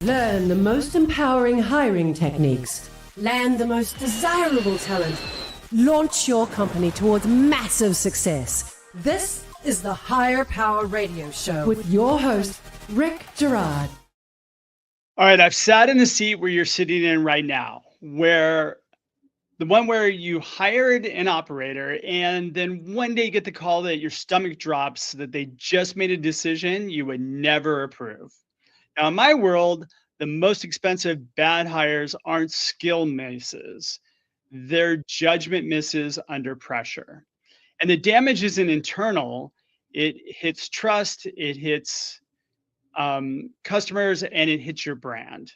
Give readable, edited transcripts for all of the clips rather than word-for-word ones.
Learn the most empowering hiring techniques. Land the most desirable talent. Launch your company towards massive success. This is the Higher Power Radio Show with your host, Rick Girard. All right, I've sat in the seat where you're sitting in right now, where the one where you hired an operator and then one day you get the call that your stomach drops, that they just made a decision you would never approve. Now, in my world, the most expensive bad hires aren't skill misses. They're judgment misses under pressure. And the damage isn't internal. It hits trust, it hits customers, and it hits your brand.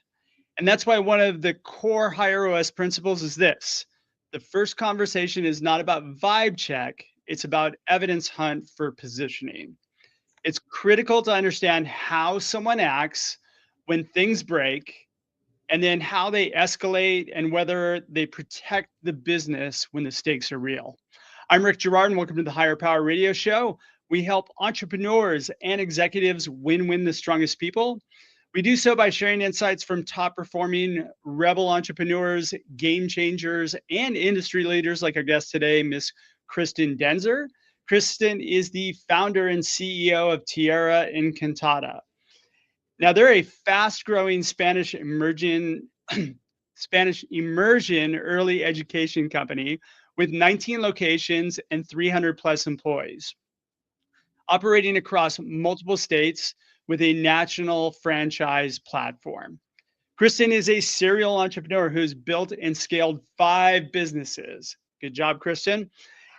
And that's why one of the core HireOS principles is this. The first conversation is not about vibe check. It's about evidence hunt for positioning. It's critical to understand how someone acts when things break, and then how they escalate and whether they protect the business when the stakes are real. I'm Rick Girard, and welcome to the Higher Power Radio Show. We help entrepreneurs and executives win the strongest people. We do so by sharing insights from top performing rebel entrepreneurs, game changers, and industry leaders like our guest today, Miss Kristen Denzer. Kristen is the founder and CEO of Tierra Encantada. Now, they're a fast-growing Spanish immersion early education company with 19 locations and 300 plus employees, operating across multiple states with a national franchise platform. Kristen is a serial entrepreneur who's built and scaled 5 businesses. Good job, Kristen.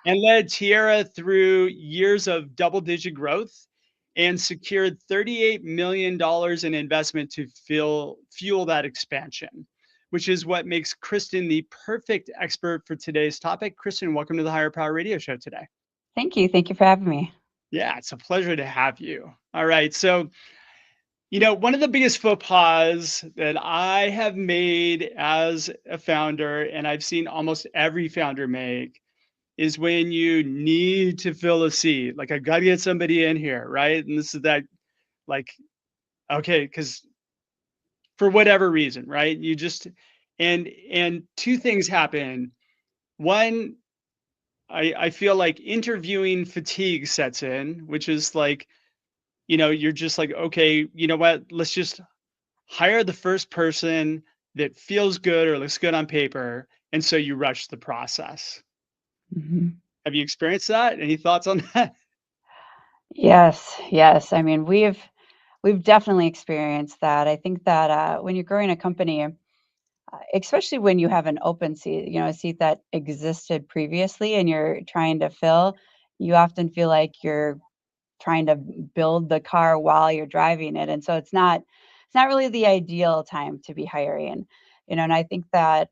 And led Tierra through years of double-digit growth and secured $38 million in investment to fuel that expansion, which is what makes Kristen the perfect expert for today's topic. Kristen, welcome to the Higher Power Radio Show today. Thank you. Thank you for having me. Yeah, it's a pleasure to have you. All right. So, one of the biggest faux pas that I have made as a founder, and I've seen almost every founder make, is when you need to fill a seat. Like, I got to get somebody in here, right? And this is that, like, okay, because for whatever reason, right? You just, and 2 things happen. One, I feel like interviewing fatigue sets in, which is like, you're just like, okay, you know what? Let's just hire the first person that feels good or looks good on paper. And so you rush the process. Mm-hmm. Have you experienced that? Any thoughts on that? Yes. I mean, we've definitely experienced that. I think that when you're growing a company, especially when you have an open seat, a seat that existed previously and you're trying to fill, you often feel like you're trying to build the car while you're driving it. And so it's not really the ideal time to be hiring, and I think that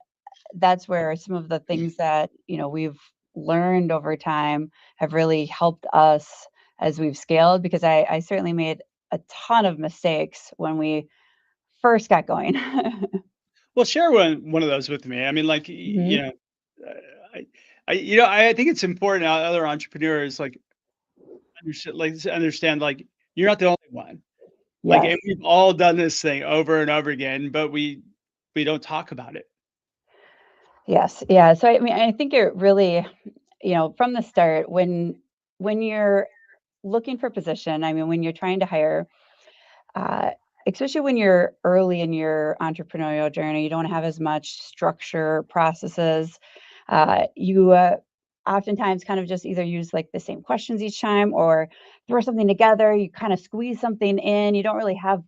that's where some of the things that, we've learned over time have really helped us as we've scaled, because I certainly made a ton of mistakes when we first got going. Well, share one of those with me. I mean, like, Mhm. I think it's important other entrepreneurs understand, like, you're not the only one. Like, Yes. and we've all done this thing over and over again, but we don't talk about it. Yes. Yeah. So I mean, I think it really, from the start, when you're looking for position, I mean, when you're trying to hire, uh, especially when you're early in your entrepreneurial journey, you don't have as much structure, processes. You oftentimes kind of just either use like the same questions each time or throw something together. You kind of squeeze something in. You don't really have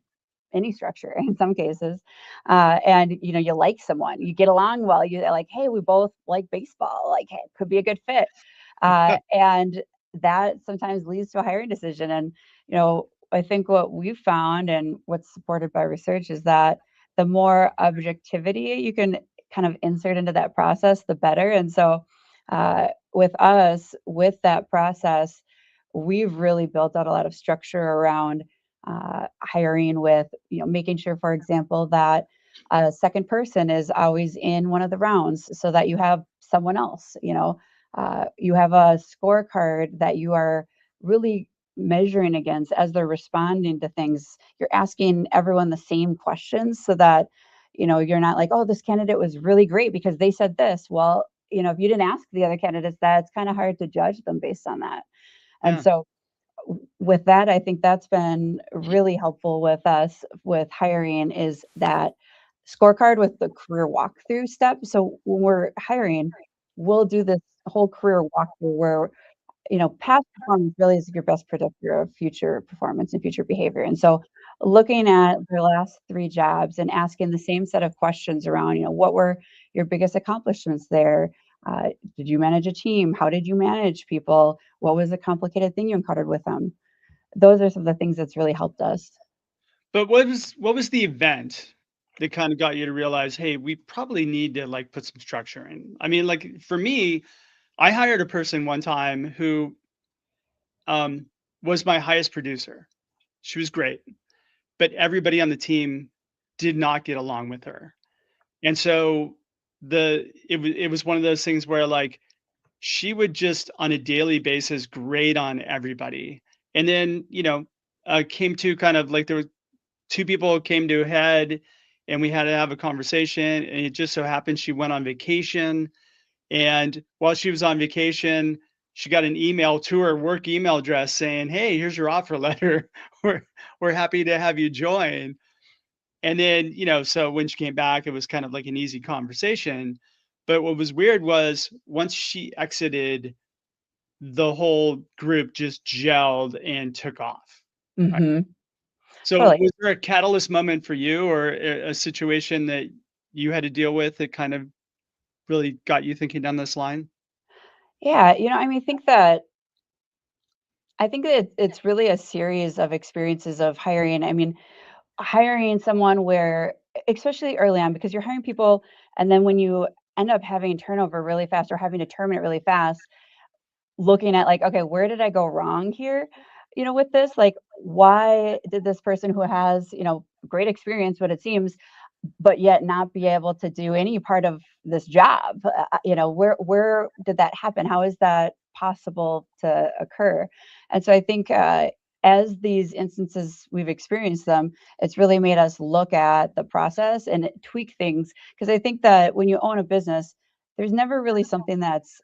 any structure in some cases. And you like someone, you get along well, you're like, hey, we both like baseball, like, hey, it could be a good fit. And that sometimes leads to a hiring decision. And I think what we've found and what's supported by research is that the more objectivity you can kind of insert into that process, the better. And so with us, with that process, we've really built out a lot of structure around hiring, with making sure, for example, that a second person is always in one of the rounds, so that you have someone else. You have a scorecard that you are really measuring against as they're responding to things. You're asking everyone the same questions so that, you're not like, oh, this candidate was really great because they said this. Well, if you didn't ask the other candidates that, it's kind of hard to judge them based on that. And Yeah. so with that, I think that's been really helpful with us with hiring is that scorecard with the career walkthrough step. So when we're hiring, we'll do this whole career walkthrough where past performance really is your best predictor of future performance and future behavior. And so looking at their last 3 jobs and asking the same set of questions around, what were your biggest accomplishments there? Did you manage a team? How did you manage people? What was a complicated thing you encountered with them? Those are some of the things that's really helped us. But what was the event that kind of got you to realize, hey, we probably need to like put some structure in? I mean, like for me, I hired a person one time who um, was my highest producer. She was great, but everybody on the team did not get along with her. And so it was one of those things where like she would just on a daily basis grade on everybody. And then, came to kind of like there were two people came to a head and we had to have a conversation. And it just so happened she went on vacation. And while she was on vacation, she got an email to her work email address saying, "Hey, here's your offer letter. We're happy to have you join." And then, so when she came back, it was kind of like an easy conversation. But what was weird was once she exited, the whole group just gelled and took off. Right. Hmm. So Totally. was there a catalyst moment for you or a situation that you had to deal with that kind of really got you thinking down this line? Yeah. I mean, I think that it's really a series of experiences of hiring. I mean, hiring someone where, especially early on, because you're hiring people, and then when you end up having turnover really fast or having to terminate really fast, looking at like, okay, where did I go wrong here? With this, like, why did this person who has, great experience, what it seems, but yet not be able to do any part of this job? Where did that happen? How is that possible to occur? And so I think as these instances we've experienced them, it's really made us look at the process and tweak things. Because I think that when you own a business, there's never really something that's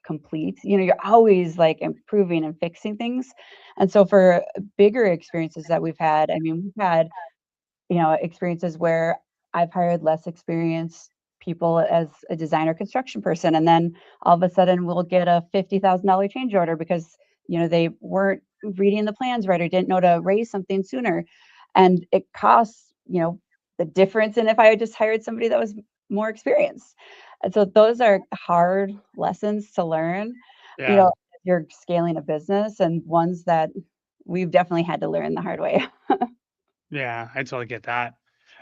complete. You're always like improving and fixing things. And so for bigger experiences that we've had, I mean, we've had experiences where I've hired less experienced people as a designer construction person, and then all of a sudden we'll get a $50,000 change order because they weren't reading the plans right or didn't know to raise something sooner, and it costs the difference in if I had just hired somebody that was more experienced. And so those are hard lessons to learn. Yeah. You're scaling a business, and ones that we've definitely had to learn the hard way. Yeah, I totally get that.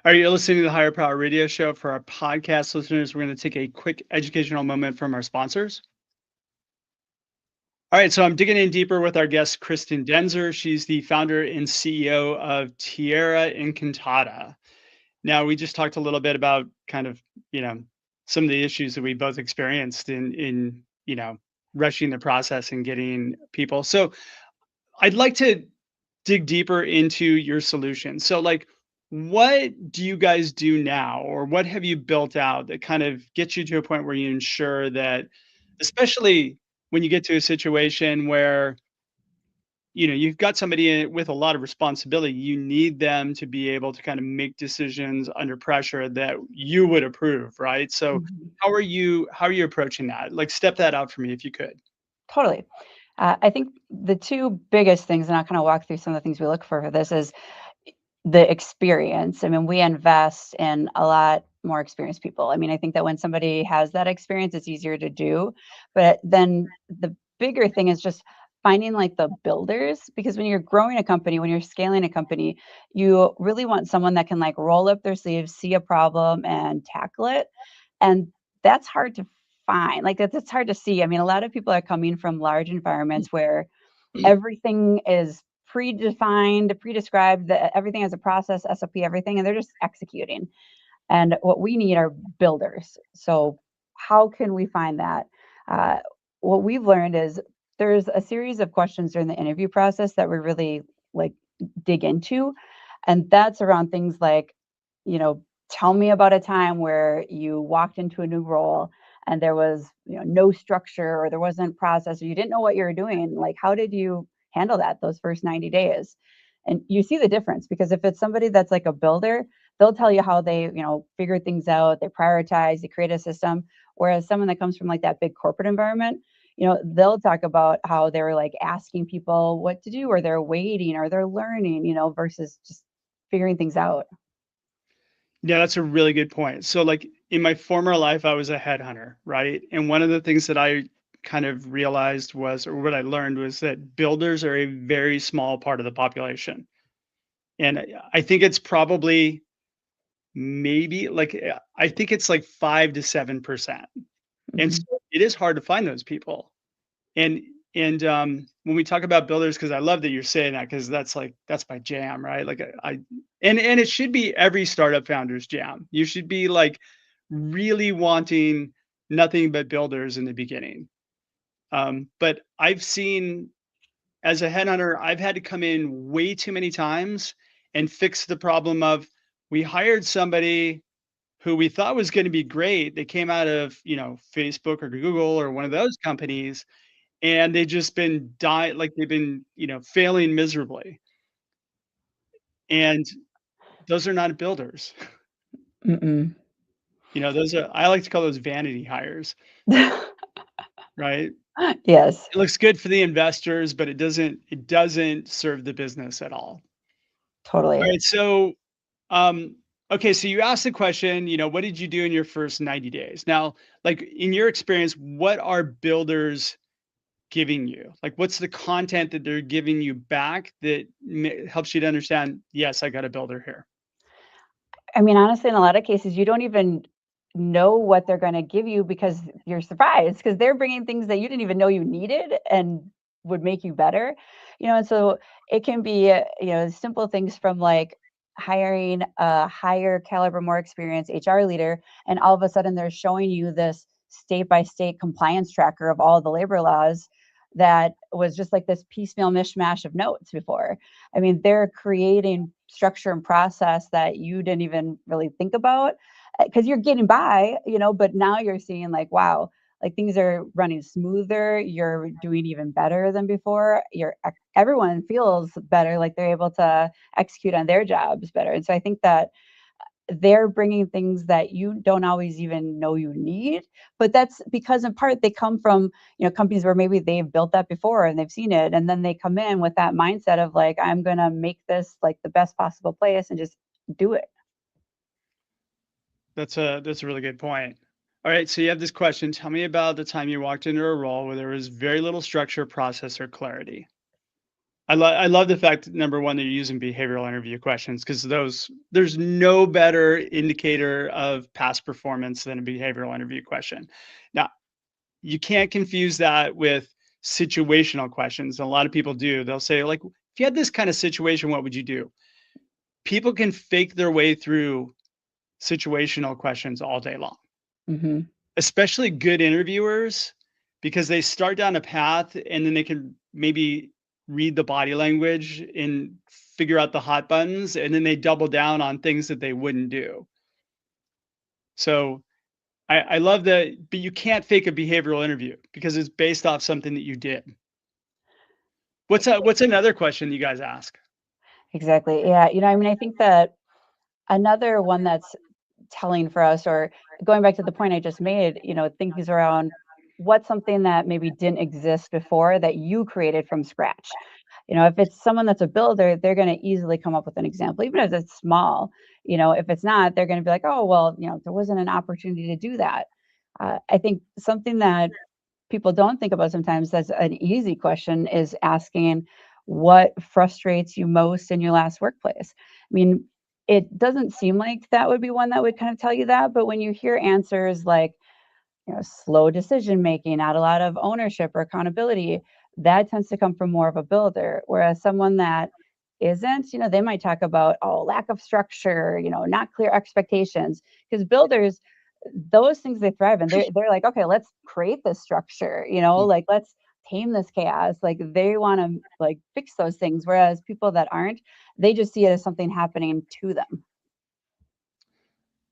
Are you listening to the Higher Power Radio Show? For our podcast listeners, we're going to take a quick educational moment from our sponsors. All right, so I'm digging in deeper with our guest, Kristen Denzer. She's the founder and CEO of Tierra Encantada. Now, we just talked a little bit about kind of, some of the issues that we both experienced in rushing the process and getting people. So I'd like to dig deeper into your solution. So, like, what do you guys do now, or what have you built out that kind of gets you to a point where you ensure that, especially when you get to a situation where you've got somebody with a lot of responsibility, you need them to be able to kind of make decisions under pressure that you would approve, right? So, Mhm. how are you approaching that? Like, step that out for me if you could. Totally. I think the two biggest things, and I'll kind of walk through some of the things we look for this, is the experience. I mean, we invest in a lot more experienced people. I mean, I think that when somebody has that experience, it's easier to do. But then the bigger thing is just finding like the builders, because when you're growing a company, when you're scaling a company, you really want someone that can like roll up their sleeves, see a problem and tackle it. And that's hard to find. Like that's hard to see. I mean, a lot of people are coming from large environments where everything is predefined, pre-described, that everything has a process, SOP, everything, and they're just executing. And what we need are builders. So how can we find that? Uh, what we've learned is there's a series of questions during the interview process that we really like dig into. And that's around things like, you know, tell me about a time where you walked into a new role and there was, you know, no structure or there wasn't process or you didn't know what you were doing. Like, how did you handle that those first 90 days? And you see the difference because if it's somebody that's like a builder, they'll tell you how they, you know, figure things out, they prioritize, they create a system. Whereas someone that comes from like that big corporate environment, you know, they'll talk about how they're like asking people what to do or they're waiting or they're learning, you know, versus just figuring things out. Yeah, that's a really good point. So, like in my former life, I was a headhunter, right? And one of the things that I kind of realized was, or what I learned was that builders are a very small part of the population. And I think it's probably maybe like, I think it's like 5 to 7%. And Mhm. so it is hard to find those people. And when we talk about builders, because I love that you're saying that, because that's my jam, right? Like and it should be every startup founder's jam. You should be like really wanting nothing but builders in the beginning. But I've seen as a headhunter, I've had to come in way too many times and fix the problem of we hired somebody who we thought was going to be great. They came out of, Facebook or Google or one of those companies, and they just been like they've been, failing miserably. And those are not builders. Mm-mm. Those are, I like to call those vanity hires, right? Yes, It looks good for the investors, but it doesn't serve the business at all. All totally. right. So, okay, so you asked the question, what did you do in your first 90 days? Now, like in your experience, what are builders giving you? Like, what's the content that they're giving you back that helps you to understand, yes, I got a builder here? I mean, honestly, in a lot of cases, you don't even know what they're gonna give you because you're surprised because 'cause they're bringing things that you didn't even know you needed and would make you better, you know, and so it can be, you know, simple things from, like, hiring a higher caliber, more experienced HR leader, and all of a sudden they're showing you this state-by-state compliance tracker of all the labor laws that was just like this piecemeal mishmash of notes before. I mean, they're creating structure and process that you didn't even really think about because you're getting by, you know, but now you're seeing like, wow, like things are running smoother. You're doing even better than before. Everyone feels better, like they're able to execute on their jobs better. And so I think that they're bringing things that you don't always even know you need, but that's because in part they come from, you know, companies where maybe they've built that before and they've seen it, and then they come in with that mindset of like, I'm gonna make this like the best possible place and just do it. That's a really good point. All right, so you have this question. Tell me about the time you walked into a role where there was very little structure, process, or clarity. I love the fact, number one, that you're using behavioral interview questions, because there's no better indicator of past performance than a behavioral interview question. Now, you can't confuse that with situational questions. A lot of people do. They'll say, like, if you had this kind of situation, what would you do? People can fake their way through situational questions all day long, Hmm. especially good interviewers, because they start down a path and then they can maybe read the body language and figure out the hot buttons, and then they double down on things that they wouldn't do. So I love that, but you can't fake a behavioral interview because it's based off something that you did. What's another question you guys ask? Exactly. Yeah. You know, I mean, I think that another one that's telling for us, or going back to the point I just made, you know, things around what's something that maybe didn't exist before that you created from scratch. You know, if it's someone that's a builder, they're going to easily come up with an example, even if it's small. You know, if it's not, they're going to be like, oh, well, you know, there wasn't an opportunity to do that. I think something that people don't think about sometimes that's an easy question is asking what frustrates you most in your last workplace. I mean, it doesn't seem like that would be one that would kind of tell you that, but when you hear answers like, you know, slow decision making, not a lot of ownership or accountability, that tends to come from more of a builder. Whereas someone that isn't, you know, they might talk about, oh, lack of structure, you know, not clear expectations. Because builders, those things they thrive in. They're like, okay, let's create this structure, you know, like let's tame this chaos. Like they want to like fix those things. Whereas people that aren't, they just see it as something happening to them.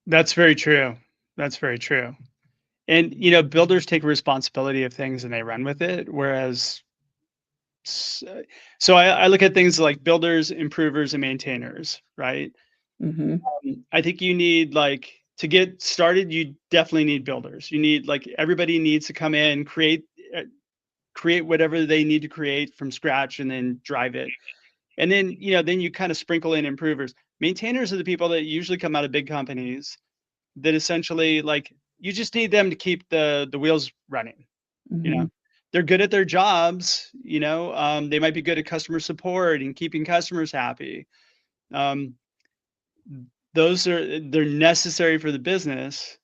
That's very true. That's very true. And builders take responsibility of things and they run with it, whereas so I look at things like builders, improvers, and maintainers, right? Mm-hmm. I think you need to get started, you definitely need builders. You need everybody needs to come in, create whatever they need to create from scratch and then drive it. And then, then you kind of sprinkle in improvers. Maintainers are the people that usually come out of big companies that essentially you just need them to keep the wheels running. Mm-hmm. They're good at their jobs, they might be good at customer support and keeping customers happy. They're necessary for the business,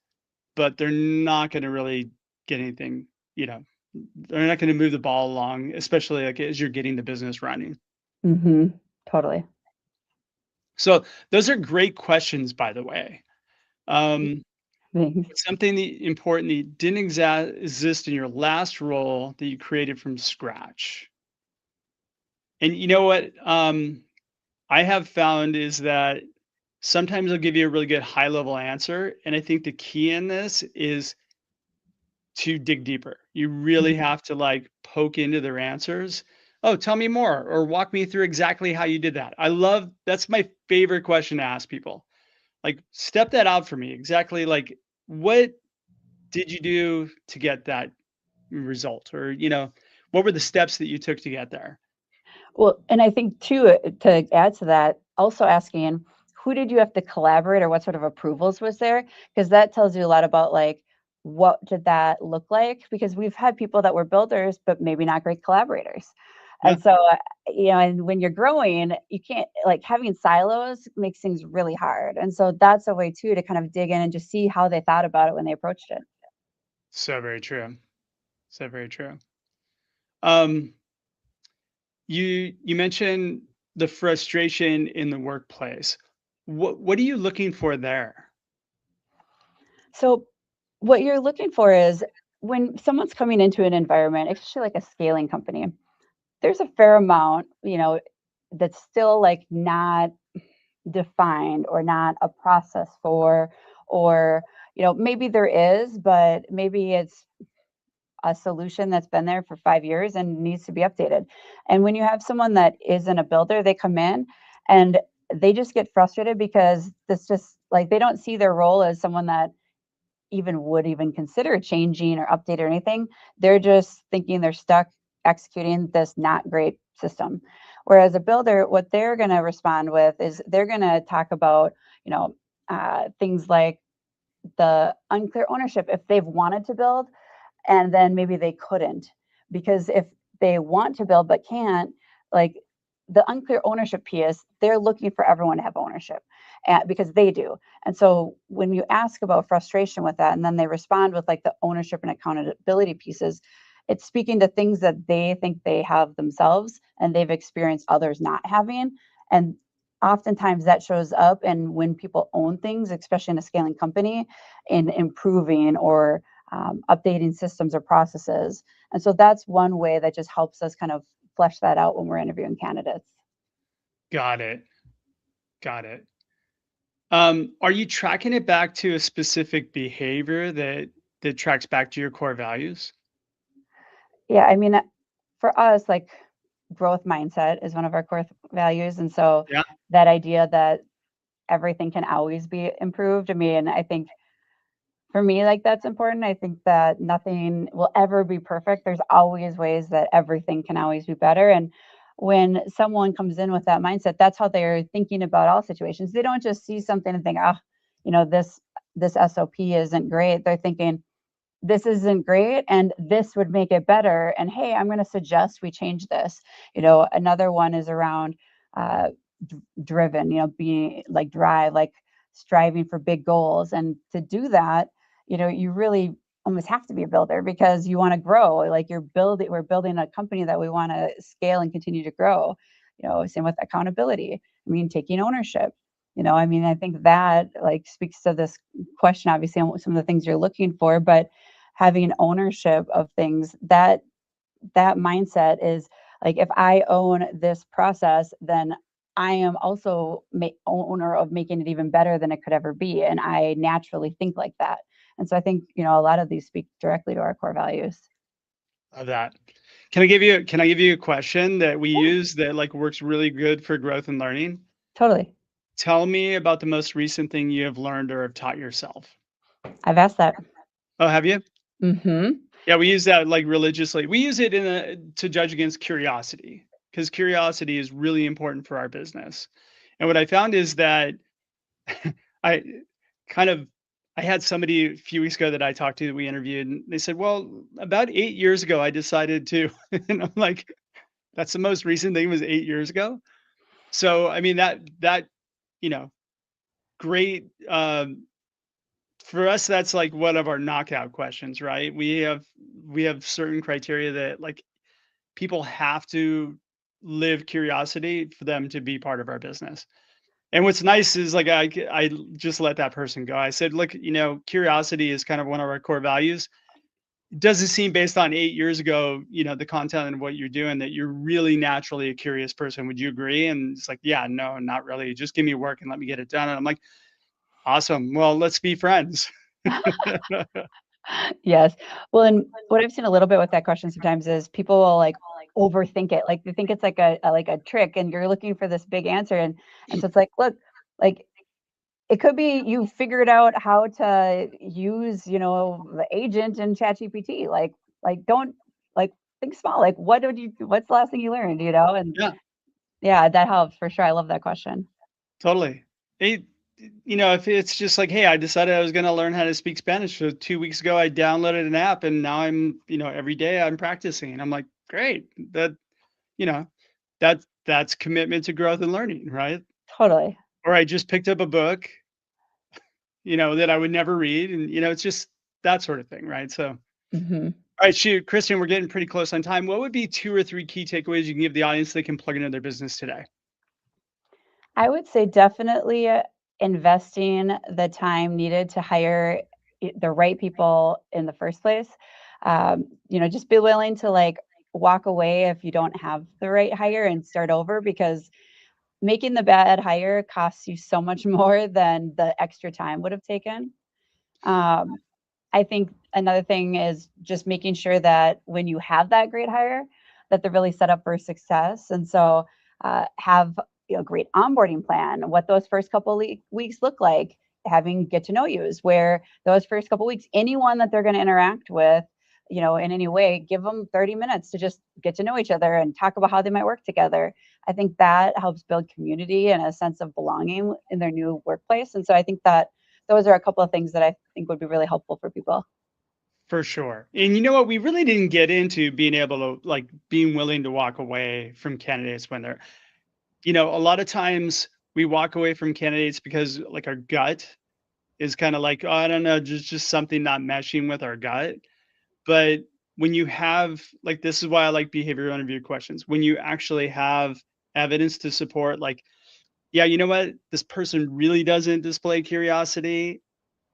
but they're not going to really get anything, they're not going to move the ball along, especially as you're getting the business running. Mm-hmm. Totally. So those are great questions, by the way. Thanks. Something important that didn't exist in your last role that you created from scratch. And you know what I have found is that sometimes they'll give you a really good high level answer. And I think the key in this is to dig deeper. You really have to poke into their answers. Oh, tell me more, or walk me through exactly how you did that. That's my favorite question to ask people. Step that out for me. Exactly what did you do to get that result? Or, what were the steps that you took to get there? Well, and I think too, to add to that, also asking who did you have to collaborate or what sort of approvals was there? Because that tells you a lot about what did that look like? Because we've had people that were builders, but maybe not great collaborators. Yeah. And so, and when you're growing, you can't having silos makes things really hard. And so that's a way too to kind of dig in and just see how they thought about it when they approached it. So very true. So very true. Um, you mentioned the frustration in the workplace. What are you looking for there? So what you're looking for is when someone's coming into an environment, especially like a scaling company, there's a fair amount, that's still not defined or not a process for, or, maybe there is, but maybe it's a solution that's been there for 5 years and needs to be updated. And when you have someone that isn't a builder, they come in and they just get frustrated because this just they don't see their role as someone that would even consider changing or update or anything. They're just thinking they're stuck executing this not great system. Whereas a builder, what they're going to respond with is they're going to talk about, things like the unclear ownership if they've wanted to build and then maybe they couldn't. Because if they want to build but can't, like the unclear ownership piece, they're looking for everyone to have ownership because they do. And so when you ask about frustration with that, and then they respond with the ownership and accountability pieces, it's speaking to things that they think they have themselves and they've experienced others not having. And oftentimes that shows up and when people own things, especially in a scaling company, in improving or updating systems or processes. And so that's one way that just helps us kind of flesh that out when we're interviewing candidates. Got it. Got it. Are you tracking it back to a specific behavior that tracks back to your core values? Yeah, I mean, for us, growth mindset is one of our core values. And so Yeah. that idea that everything can always be improved. I mean, I think for me, that's important. I think that nothing will ever be perfect. There's always ways that everything can always be better. And when someone comes in with that mindset, that's how they're thinking about all situations. They don't just see something and think, this SOP isn't great. They're thinking, this isn't great and this would make it better. And hey, I'm going to suggest we change this. Another one is around driven, being drive, striving for big goals. And to do that, you really almost have to be a builder because you want to grow. We're building a company that we want to scale and continue to grow. Same with accountability. I mean, taking ownership. I think that speaks to this question, obviously, on some of the things you're looking for, but having ownership of things that that mindset is like, if I own this process, then I am also owner of making it even better than it could ever be. And I naturally think like that. And so I think, a lot of these speak directly to our core values. Of that. Can I give you a question that we use that like works really good for growth and learning? Totally. Tell me about the most recent thing you have learned or have taught yourself. I've asked that. Oh, have you? Mm-hmm. Yeah, we use that like religiously. We use it to judge against curiosity, because curiosity is really important for our business. And what I found is that I kind of I had somebody a few weeks ago that I talked to that we interviewed, and they said, "Well, about 8 years ago, I decided to," and I'm like, "That's the most recent thing was 8 years ago." So I mean that you know great for us, that's like one of our knockout questions, right? We have certain criteria that like people have to live curiosity for them to be part of our business. And what's nice is like I just let that person go. I said, look, curiosity is kind of one of our core values. It doesn't seem based on 8 years ago, the content and what you're doing, that you're really naturally a curious person. Would you agree? And it's like, yeah, no, not really. Just give me work and let me get it done. And I'm like, awesome. Well, let's be friends. Yes. Well, and what I've seen a little bit with that question sometimes is people will like overthink it. Like they think it's like a trick and you're looking for this big answer. And so it's like, look, like it could be you figured out how to use, the agent in ChatGPT. Like don't like think small. Like what's the last thing you learned, And Yeah, yeah, that helps for sure. I love that question. totally. It, if it's just like, hey, I decided I was going to learn how to speak Spanish. So 2 weeks ago, I downloaded an app and now I'm, every day I'm practicing. And I'm like, great. You know, that's commitment to growth and learning, right? Totally. Or I just picked up a book, that I would never read. And, it's just that sort of thing, right? So, all Hmm. right, shoot, Kristen, we're getting pretty close on time. What would be 2 or 3 key takeaways you can give the audience they can plug into their business today? I would say definitely investing the time needed to hire the right people in the first place. Just be willing to like walk away if you don't have the right hire and start over, because making the bad hire costs you so much more than the extra time would have taken. Um, I think another thing is just making sure that when you have that great hire, that they're really set up for success. And so have a great onboarding plan, what those first couple weeks look like, having get to know yous, where those first couple weeks, anyone that they're going to interact with, in any way, give them 30 minutes to just get to know each other and talk about how they might work together. I think that helps build community and a sense of belonging in their new workplace. And so I think that those are a couple of things that I think would be really helpful for people. For sure. And you know what? We really didn't get into being able to like being willing to walk away from candidates when they're, a lot of times we walk away from candidates because like our gut is kind of like, oh, I don't know, just something not meshing with our gut. But when you have like, this is why I like behavioral interview questions. When you actually have evidence to support, like, yeah, you know what? This person really doesn't display curiosity.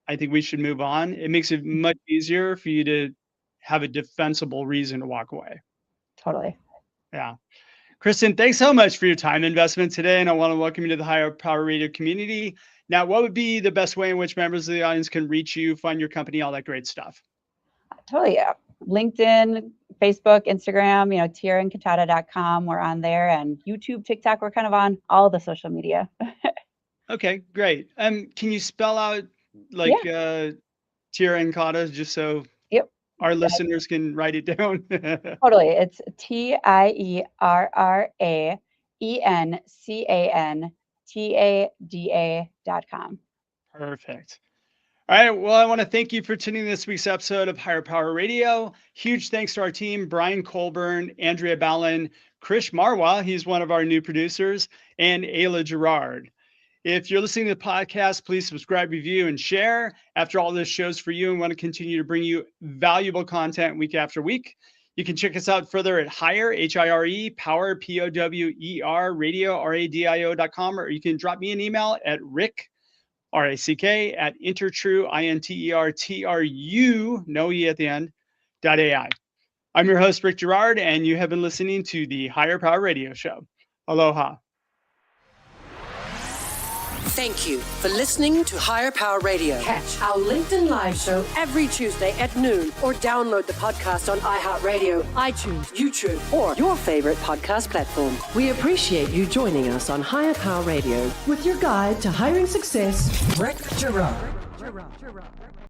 I think we should move on. It makes it much easier for you to have a defensible reason to walk away. Totally. Yeah. Kristen, thanks so much for your time investment today. And I want to welcome you to the Higher Power Radio community. Now, what would be the best way in which members of the audience can reach you, find your company, all that great stuff? Totally. Yeah. LinkedIn, Facebook, Instagram, tierraencantada.com. We're on there, and YouTube, TikTok. We're kind of on all the social media. Okay, great. Can you spell out like Yeah. Tierra Encantada just so Yep. our listeners can write it down? Totally. It's TIERRAENCANTADA.com. Perfect. All right. Well, I want to thank you for tuning in this week's episode of Higher Power Radio. Huge thanks to our team, Brian Colburn, Andrea Ballin, Krish Marwa, he's one of our new producers, and Ayla Girard. If you're listening to the podcast, please subscribe, review, and share. After all this shows for you and want to continue to bring you valuable content week after week, you can check us out further at Hire, H-I-R-E, Power, P-O-W-E-R, radio, R-A-D-I-O.com, or you can drop me an email at Rick, R-A-C-K, at intertrue, I-N-T-E-R-T-R-U, no E at the end, .ai. I'm your host, Rick Girard, and you have been listening to the Higher Power Radio Show. Aloha. Thank you for listening to Higher Power Radio. Catch our LinkedIn Live show every Tuesday at noon or download the podcast on iHeartRadio, iTunes, YouTube, or your favorite podcast platform. We appreciate you joining us on Higher Power Radio with your guide to hiring success, Rick Girard.